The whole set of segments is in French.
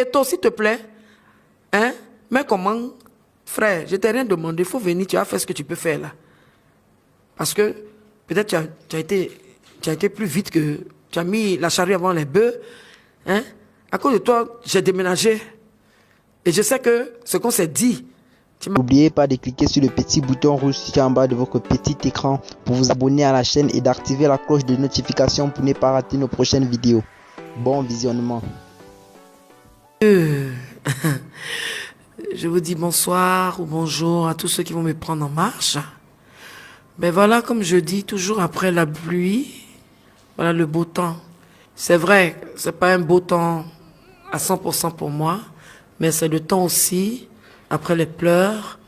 Eto, s'il te plaît, hein, mais comment, frère, je t'ai rien demandé, il faut venir, tu as fait ce que tu peux faire là. Parce que peut-être tu as été plus vite que... Tu as mis la charrue avant les bœufs. Hein? À cause de toi, j'ai déménagé. Et je sais que ce qu'on s'est dit... N'oubliez pas de cliquer sur le petit bouton rouge situé en bas de votre petit écran pour vous abonner à la chaîne et d'activer la cloche de notification pour ne pas rater nos prochaines vidéos. Bon visionnement. Je vous dis bonsoir ou bonjour à tous ceux qui vont me prendre en marche. Ben voilà, comme je dis, toujours après la pluie, voilà le beau temps. C'est vrai, c'est pas un beau temps à 100% pour moi, mais c'est le temps aussi, après les pleurs,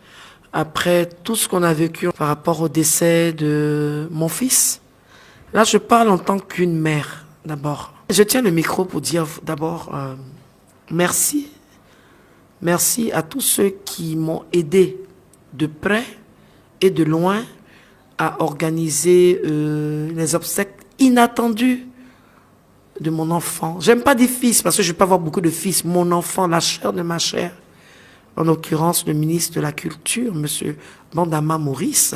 après tout ce qu'on a vécu par rapport au décès de mon fils. Là, je parle en tant qu'une mère, d'abord. Je tiens le micro pour dire d'abord merci. Merci à tous ceux qui m'ont aidé de près et de loin à organiser les obsèques inattendues de mon enfant. J'aime pas dire fils parce que je peux avoir beaucoup de fils. Mon enfant, la chair de ma chair. En l'occurrence, le ministre de la Culture, M. Bandama Maurice.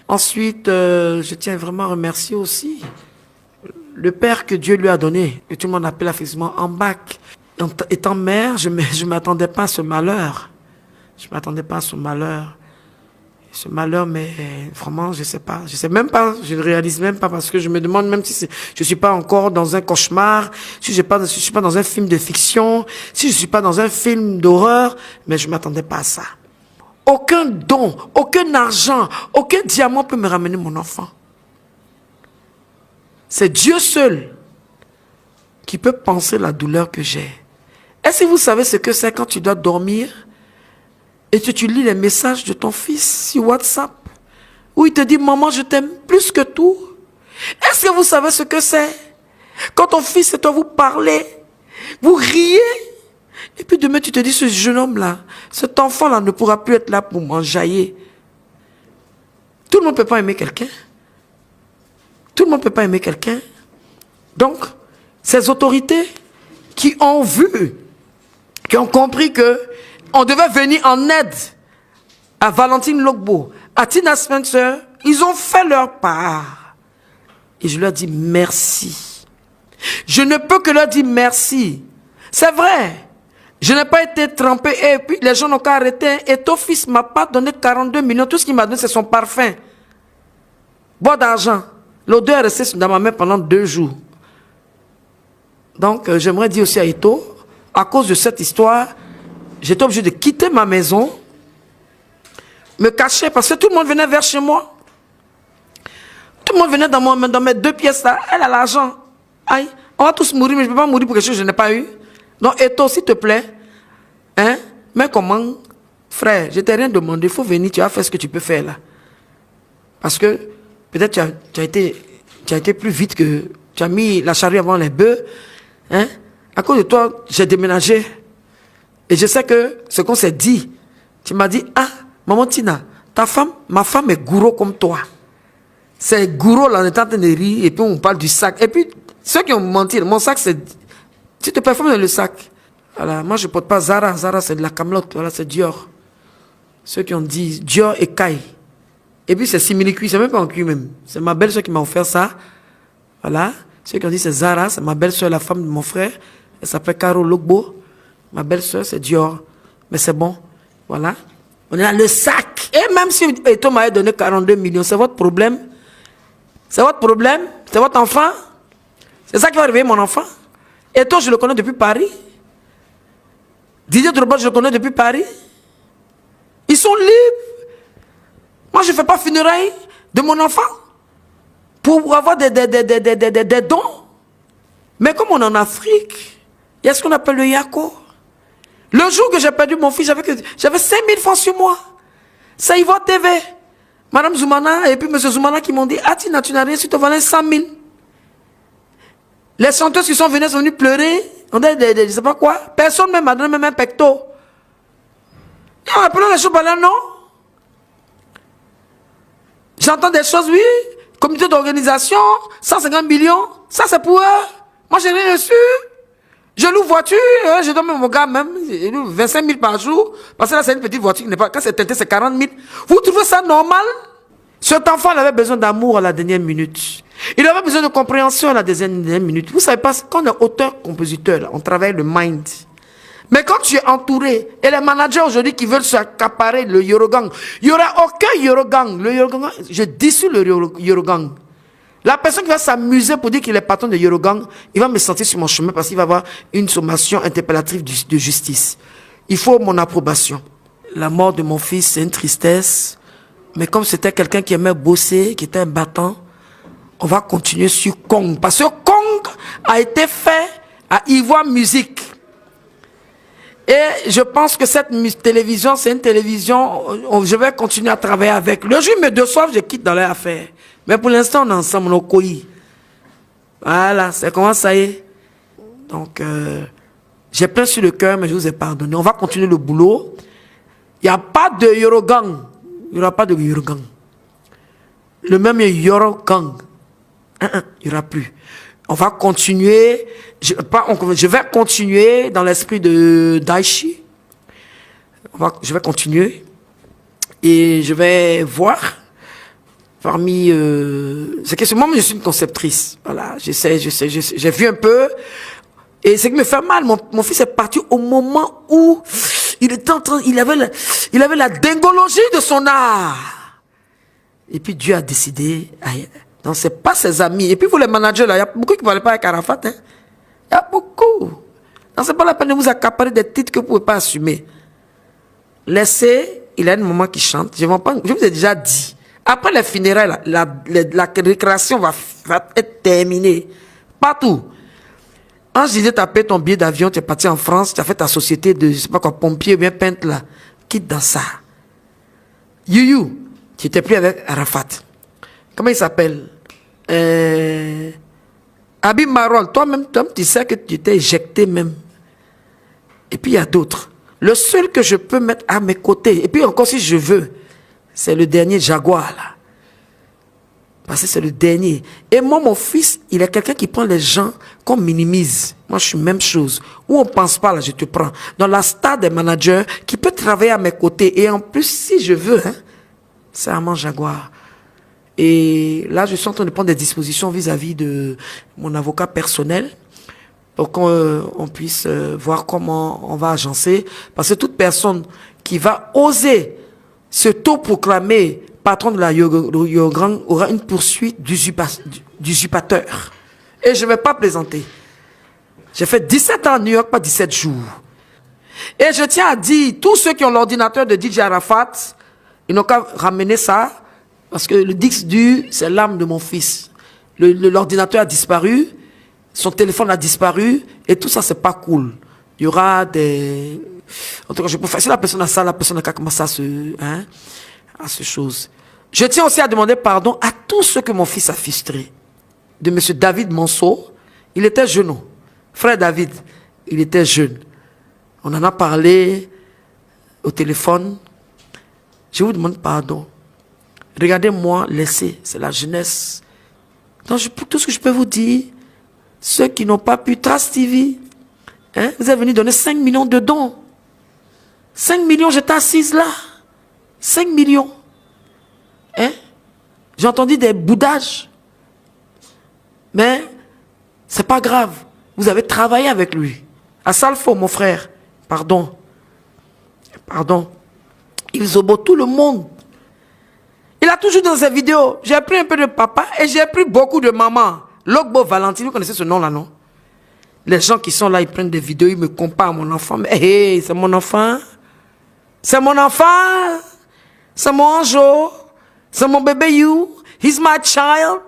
Ensuite, je tiens vraiment à remercier aussi le père que Dieu lui a donné, que tout le monde appelle affectueusement Ambak. Étant mère, je ne m'attendais pas à ce malheur. Je ne m'attendais pas à ce malheur. Ce malheur, mais vraiment, je sais pas. Je sais même pas, je ne réalise même pas parce que je me demande même si je suis pas encore dans un cauchemar, si je suis pas dans un film de fiction, si je suis pas dans un film d'horreur, mais je m'attendais pas à ça. Aucun don, aucun argent, aucun diamant peut me ramener mon enfant. C'est Dieu seul qui peut penser la douleur que j'ai. Est-ce que vous savez ce que c'est quand tu dois dormir et que tu lis les messages de ton fils sur WhatsApp où il te dit « Maman, je t'aime plus que tout ». Est-ce que vous savez ce que c'est? Quand ton fils et toi vous parlez, vous riez, et puis demain tu te dis « Ce jeune homme-là, cet enfant-là ne pourra plus être là pour m'enjailler ». Tout le monde ne peut pas aimer quelqu'un. Tout le monde ne peut pas aimer quelqu'un. Donc, ces autorités qui ont vu, qui ont compris que on devait venir en aide à Valentine Logbo, à Tina Spencer, ils ont fait leur part. Et je leur dis merci. Je ne peux que leur dire merci. C'est vrai. Je n'ai pas été trempé et puis les gens n'ont qu'à arrêter. Et ton fils ne m'a pas donné 42 millions. Tout ce qu'il m'a donné, c'est son parfum. Bois d'argent. L'odeur est restée dans ma main pendant 2 jours. Donc, j'aimerais dire aussi à Eto, à cause de cette histoire, j'étais obligé de quitter ma maison, me cacher, parce que tout le monde venait vers chez moi. Tout le monde venait dans mes 2 pièces là. Elle a l'argent. Aïe, on va tous mourir, mais je ne peux pas mourir pour quelque chose que je n'ai pas eu. Donc, Eto, s'il te plaît, hein, mais comment, frère, je t'ai rien demandé, il faut venir, tu as fait ce que tu peux faire là. Parce que peut-être tu as été plus vite que... Tu as mis la charrue avant les bœufs. Hein? À cause de toi, j'ai déménagé. Et je sais que ce qu'on s'est dit, tu m'as dit, ah, maman Tina, ma femme est gourou comme toi. C'est gourou là, on est en train de rire, et puis on parle du sac. Et puis, ceux qui ont menti, mon sac, c'est... Tu te perfumes dans le sac. Voilà, moi je ne porte pas Zara. Zara, c'est de la camelote. Voilà, c'est Dior. Ceux qui ont dit Dior et Kai. Et puis c'est simili-cuit, c'est même pas en cuit même. C'est ma belle-soeur qui m'a offert ça. Voilà. Ceux qui ont dit c'est Zara, c'est ma belle-soeur, la femme de mon frère. Elle s'appelle Caro Logbo. Ma belle-soeur, c'est Dior. Mais c'est bon. Voilà. On est là, le sac. Et même si Eto m'avait donné 42 millions, c'est votre problème. C'est votre problème. C'est votre enfant. C'est ça qui va réveiller mon enfant. Eto, je le connais depuis Paris. Didier Drogba, je le connais depuis Paris. Ils sont libres. Moi, je ne fais pas funérailles de mon enfant pour avoir des dons. Mais comme on est en Afrique, il y a ce qu'on appelle le yako. Le jour que j'ai perdu mon fils, j'avais 5000 francs sur moi. Ça y va TV. Madame Zoumana et puis M. Zoumana qui m'ont dit, ah Tina, tu n'as rien, si tu te valais 100 000. Les chanteuses qui sont venues pleurer. On dit, je ne sais pas quoi. Personne ne m'a donné même un pecto. Et on appelle les choses là, non? J'entends des choses, oui. Comité d'organisation, 150 millions. Ça, c'est pour eux. Moi, j'ai rien reçu. Je loue voiture, hein, je donne même mon gars même, 25 000 par jour, parce que là c'est une petite voiture qui n'est pas, quand c'est teinté c'est 40 000. Vous trouvez ça normal? Cet enfant il avait besoin d'amour à la dernière minute. Il avait besoin de compréhension à la dernière minute. Vous savez pas, quand on est auteur-compositeur, on travaille le mind. Mais quand tu es entouré, et les managers aujourd'hui qui veulent s'accaparer le Yorogang, il n'y aura aucun Yorogang. Le Yorogang, je dissous le Yorogang. La personne qui va s'amuser pour dire qu'il est patron de Yorogang, il va me sentir sur mon chemin parce qu'il va avoir une sommation interpellative de justice. Il faut mon approbation. La mort de mon fils, c'est une tristesse. Mais comme c'était quelqu'un qui aimait bosser, qui était un battant, on va continuer sur Kong. Parce que Kong a été fait à Ivoire Musique. Et je pense que cette télévision, c'est une télévision, je vais continuer à travailler avec. Le jour où il me déçoivent, je quitte dans leur affaire. Mais pour l'instant, on est ensemble, on est coïs. Voilà, c'est comment ça y est. Donc, j'ai plein sur le cœur, mais je vous ai pardonné. On va continuer le boulot. Il n'y a pas de Yorogang. Il n'y aura pas de Yorogang. Le même Yorogang. Il n'y aura plus. On va continuer, je vais continuer dans l'esprit de Daichi. Je vais continuer. Et je vais voir parmi... c'est que moi, je suis une conceptrice. Voilà, j'ai vu un peu. Et ce qui me fait mal, mon fils est parti au moment où il était en train... Il avait la dingologie de son art. Et puis Dieu a décidé... Non, ce n'est pas ses amis. Et puis vous les managers, là, il y a beaucoup qui ne parlaient pas avec Arafat. Hein. Il y a beaucoup. Non, ce n'est pas la peine de vous accaparer des titres que vous ne pouvez pas assumer. Laissez, il y a un moment qui chante. Je vous ai déjà dit. Après les funérailles, la récréation va être terminée. Partout. Quand je disais, tu as payé ton billet d'avion, tu es parti en France, tu as fait ta société de, je sais pas quoi, pompier, bien peintre là. Quitte dans ça. You, tu n'étais plus avec Arafat. Comment il s'appelle? Habib Marol, toi-même, tu sais que tu t'es éjecté même. Et puis il y a d'autres. Le seul que je peux mettre à mes côtés, et puis encore si je veux, c'est le dernier Jaguar là. Parce que c'est le dernier. Et moi, mon fils, il est quelqu'un qui prend les gens qu'on minimise. Moi, je suis même chose. Où on ne pense pas, là, je te prends. Dans la star des managers qui peut travailler à mes côtés. Et en plus, si je veux, hein, c'est Armand Jaguar. Et là, je suis en train de prendre des dispositions vis-à-vis de mon avocat personnel pour qu'on puisse voir comment on va agencer. Parce que toute personne qui va oser se proclamer patron de la Yorogang aura une poursuite d'usurpateur. Et je ne vais pas plaisanter. J'ai fait 17 ans à New York, pas 17 jours. Et je tiens à dire, tous ceux qui ont l'ordinateur de DJ Arafat, ils n'ont qu'à ramener ça. Parce que le disque dur, c'est l'âme de mon fils. L'ordinateur a disparu, son téléphone a disparu, et tout ça, c'est pas cool. Il y aura des... En tout cas, je peux faire... Si la personne a ça, la personne n'a qu'à commencer à ce chose. Je tiens aussi à demander pardon à tous ceux que mon fils a frustrés. De M. David Monceau, il était jeune. Frère David, il était jeune. On en a parlé au téléphone. Je vous demande pardon. Regardez-moi, laissez, c'est la jeunesse. Donc, tout ce que je peux vous dire, ceux qui n'ont pas pu, Trace TV, hein, vous êtes venus donner 5 millions de dons. 5 millions, j'étais assise là. 5 millions. Hein? J'ai entendu des boudages. Mais, c'est pas grave. Vous avez travaillé avec lui. À Salfo, mon frère. Pardon. Pardon. Yves Zobo, tout le monde. Il a toujours dans ses vidéos, j'ai pris un peu de papa et j'ai pris beaucoup de maman. Logbo Valentine, vous connaissez ce nom-là, non? Les gens qui sont là, ils prennent des vidéos, ils me comparent à mon enfant. Mais hey, c'est mon enfant. C'est mon enfant. C'est mon ange. C'est mon bébé you. He's my child.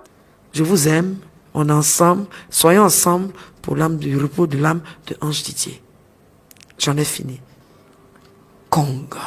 Je vous aime. On est ensemble. Soyons ensemble pour l'âme du repos de l'âme de Ange Didier. J'en ai fini. Conga.